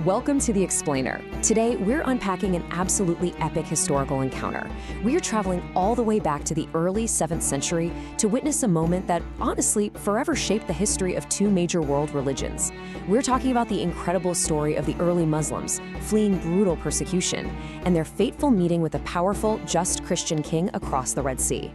Welcome to The Explainer. Today, we're unpacking an absolutely epic historical encounter. We are traveling all the way back to the early 7th century to witness a moment that, honestly, forever shaped the history of two major world religions. We're talking about the incredible story of the early Muslims fleeing brutal persecution and their fateful meeting with a powerful, just Christian king across the Red Sea.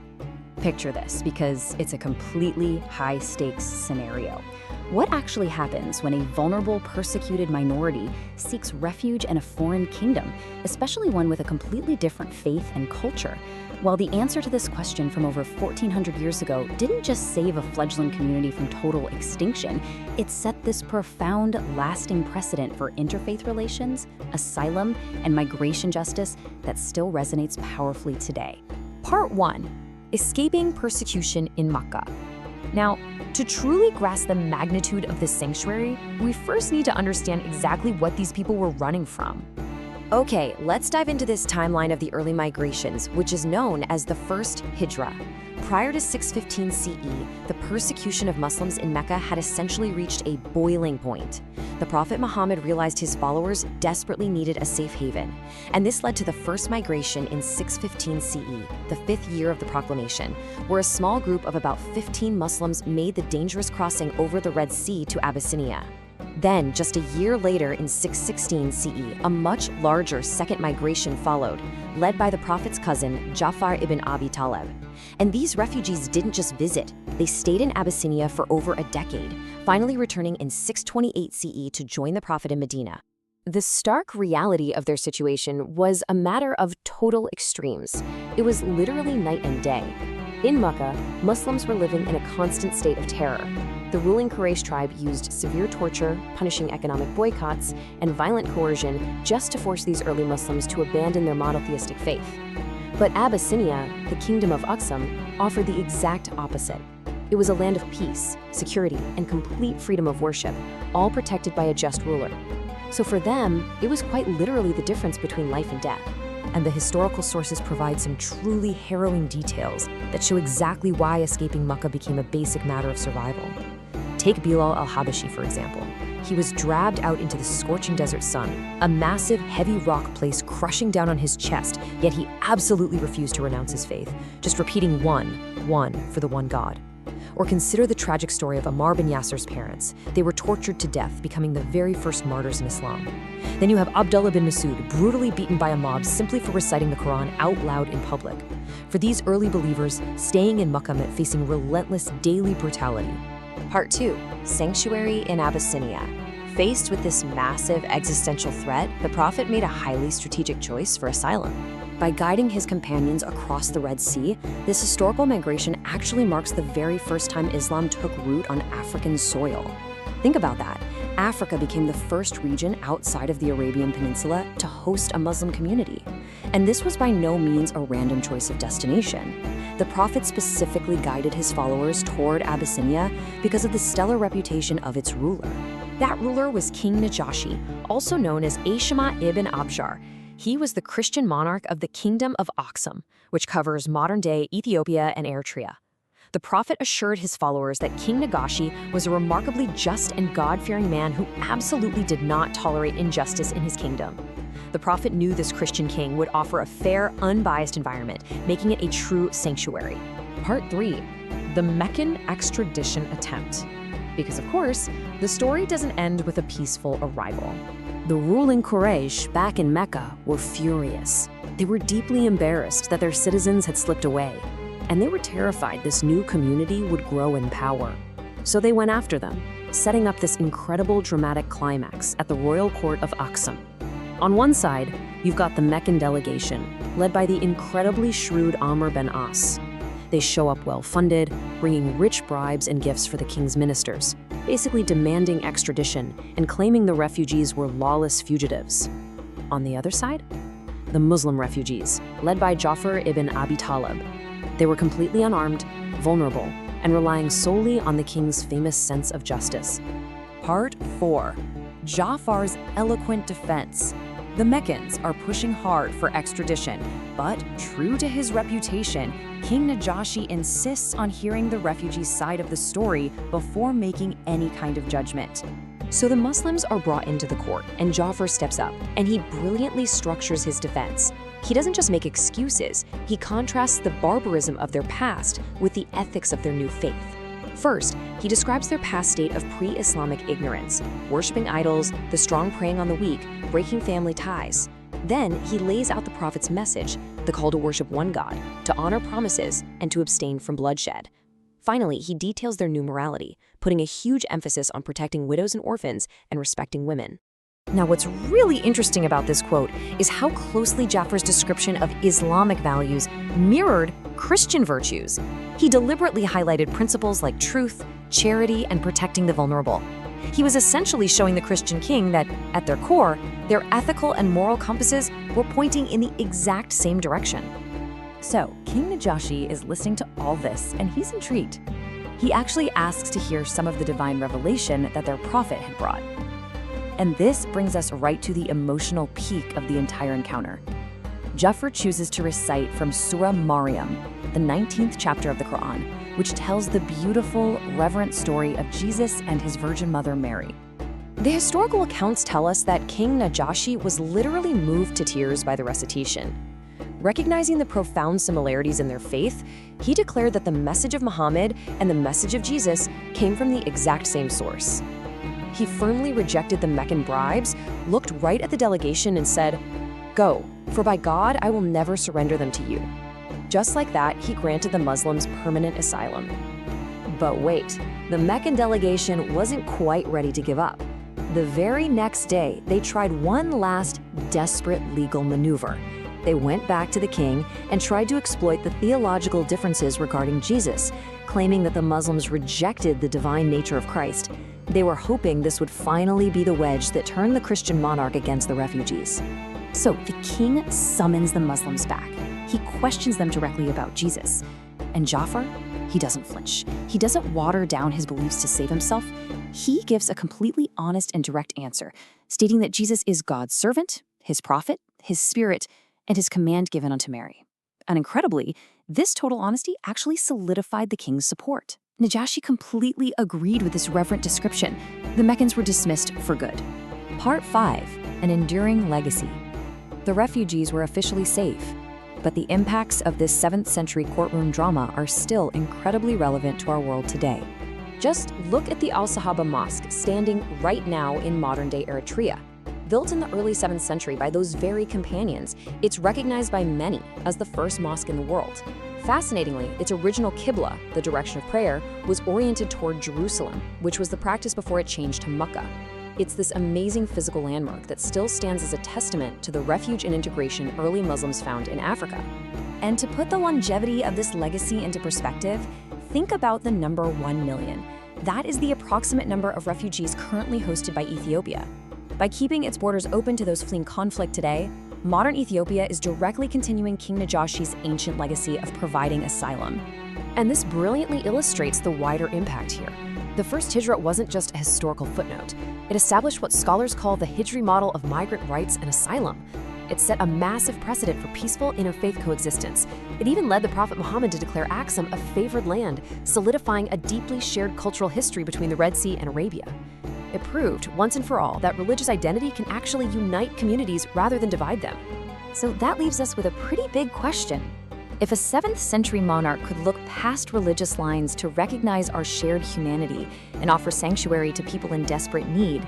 Picture this, because it's a completely high-stakes scenario. What actually happens when a vulnerable, persecuted minority seeks refuge in a foreign kingdom, especially one with a completely different faith and culture? Well, the answer to this question from over 1,400 years ago didn't just save a fledgling community from total extinction, it set this profound, lasting precedent for interfaith relations, asylum, and migration justice that still resonates powerfully today. Part 1. Escaping persecution in Mecca. Now, to truly grasp the magnitude of this sanctuary, we first need to understand exactly what these people were running from. Okay, let's dive into this timeline of the early migrations, which is known as the First Hijra. Prior to 615 CE, the persecution of Muslims in Mecca had essentially reached a boiling point. The Prophet Muhammad realized his followers desperately needed a safe haven, and this led to the first migration in 615 CE, the 5th year of the proclamation, where a small group of about 15 Muslims made the dangerous crossing over the Red Sea to Abyssinia. Then, just a year later in 616 CE, a much larger second migration followed, led by the Prophet's cousin, Ja'far ibn Abi Talib. And these refugees didn't just visit, they stayed in Abyssinia for over a decade, finally returning in 628 CE to join the Prophet in Medina. The stark reality of their situation was a matter of total extremes. It was literally night and day. In Mecca, Muslims were living in a constant state of terror. The ruling Quraysh tribe used severe torture, punishing economic boycotts, and violent coercion just to force these early Muslims to abandon their monotheistic faith. But Abyssinia, the kingdom of Aksum, offered the exact opposite. It was a land of peace, security, and complete freedom of worship, all protected by a just ruler. So for them, it was quite literally the difference between life and death. And the historical sources provide some truly harrowing details that show exactly why escaping Mecca became a basic matter of survival. Take Bilal al-Habashi, for example. He was dragged out into the scorching desert sun, a massive, heavy rock placed crushing down on his chest, yet he absolutely refused to renounce his faith, just repeating one for the one God. Or consider the tragic story of Ammar bin Yasser's parents. They were tortured to death, becoming the very first martyrs in Islam. Then you have Abdullah bin Masud, brutally beaten by a mob simply for reciting the Qur'an out loud in public. For these early believers, staying in Mecca meant facing relentless daily brutality. Part 2. Sanctuary in Abyssinia. Faced with this massive existential threat, the Prophet made a highly strategic choice for asylum. By guiding his companions across the Red Sea, this historical migration actually marks the very first time Islam took root on African soil. Think about that. Africa became the first region outside of the Arabian Peninsula to host a Muslim community. And this was by no means a random choice of destination. The Prophet specifically guided his followers toward Abyssinia because of the stellar reputation of its ruler. That ruler was King Najashi, also known as Ashama ibn Abjar. He was the Christian monarch of the Kingdom of Aksum, which covers modern-day Ethiopia and Eritrea. The Prophet assured his followers that King Najashi was a remarkably just and God-fearing man who absolutely did not tolerate injustice in his kingdom. The Prophet knew this Christian king would offer a fair, unbiased environment, making it a true sanctuary. Part 3. The Meccan extradition attempt. Because, of course, the story doesn't end with a peaceful arrival. The ruling Quraysh back in Mecca were furious. They were deeply embarrassed that their citizens had slipped away, and they were terrified this new community would grow in power. So they went after them, setting up this incredible dramatic climax at the royal court of Aksum. On one side, you've got the Meccan delegation, led by the incredibly shrewd Amr bin As. They show up well-funded, bringing rich bribes and gifts for the king's ministers, basically demanding extradition and claiming the refugees were lawless fugitives. On the other side, the Muslim refugees, led by Ja'far ibn Abi Talib. They were completely unarmed, vulnerable, and relying solely on the king's famous sense of justice. Part 4. Ja'far's eloquent defense. The Meccans are pushing hard for extradition, but true to his reputation, King Najashi insists on hearing the refugees' side of the story before making any kind of judgment. So the Muslims are brought into the court, and Jafar steps up, and he brilliantly structures his defense. He doesn't just make excuses, he contrasts the barbarism of their past with the ethics of their new faith. First, he describes their past state of pre-Islamic ignorance, worshiping idols, the strong preying on the weak, breaking family ties. Then, he lays out the Prophet's message, the call to worship one God, to honor promises, and to abstain from bloodshed. Finally, he details their new morality, putting a huge emphasis on protecting widows and orphans and respecting women. Now, what's really interesting about this quote is how closely Jafar's description of Islamic values mirrored Christian virtues. He deliberately highlighted principles like truth, charity, and protecting the vulnerable. He was essentially showing the Christian king that, at their core, their ethical and moral compasses were pointing in the exact same direction. So, King Najashi is listening to all this, and he's intrigued. He actually asks to hear some of the divine revelation that their prophet had brought. And this brings us right to the emotional peak of the entire encounter. Jafar chooses to recite from Surah Maryam, the 19th chapter of the Qur'an, which tells the beautiful, reverent story of Jesus and his Virgin Mother Mary. The historical accounts tell us that King Najashi was literally moved to tears by the recitation. Recognizing the profound similarities in their faith, he declared that the message of Muhammad and the message of Jesus came from the exact same source. He firmly rejected the Meccan bribes, looked right at the delegation and said, "Go, for by God I will never surrender them to you." Just like that, he granted the Muslims permanent asylum. But wait, the Meccan delegation wasn't quite ready to give up. The very next day, they tried one last desperate legal maneuver. They went back to the king and tried to exploit the theological differences regarding Jesus, claiming that the Muslims rejected the divine nature of Christ. They were hoping this would finally be the wedge that turned the Christian monarch against the refugees. So the king summons the Muslims back. He questions them directly about Jesus. And Jafar, he doesn't flinch. He doesn't water down his beliefs to save himself. He gives a completely honest and direct answer, stating that Jesus is God's servant, his prophet, his spirit, and his command given unto Mary. And incredibly, this total honesty actually solidified the king's support. Najashi completely agreed with this reverent description. The Meccans were dismissed for good. Part 5. An enduring legacy. The refugees were officially safe, but the impacts of this 7th century courtroom drama are still incredibly relevant to our world today. Just look at the Al-Sahaba Mosque standing right now in modern-day Eritrea. Built in the early 7th century by those very companions, it's recognized by many as the first mosque in the world. Fascinatingly, its original Qibla, the direction of prayer, was oriented toward Jerusalem, which was the practice before it changed to Mecca. It's this amazing physical landmark that still stands as a testament to the refuge and integration early Muslims found in Africa. And to put the longevity of this legacy into perspective, think about the number 1 million. That is the approximate number of refugees currently hosted by Ethiopia. By keeping its borders open to those fleeing conflict today, modern Ethiopia is directly continuing King Najashi's ancient legacy of providing asylum. And this brilliantly illustrates the wider impact here. The first Hijra wasn't just a historical footnote. It established what scholars call the Hijri model of migrant rights and asylum. It set a massive precedent for peaceful interfaith coexistence. It even led the Prophet Muhammad to declare Aksum a favored land, solidifying a deeply shared cultural history between the Red Sea and Arabia. It proved, once and for all, that religious identity can actually unite communities rather than divide them. So that leaves us with a pretty big question. If a 7th century monarch could look past religious lines to recognize our shared humanity and offer sanctuary to people in desperate need,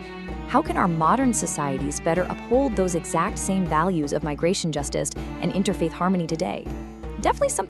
how can our modern societies better uphold those exact same values of migration justice and interfaith harmony today? Definitely something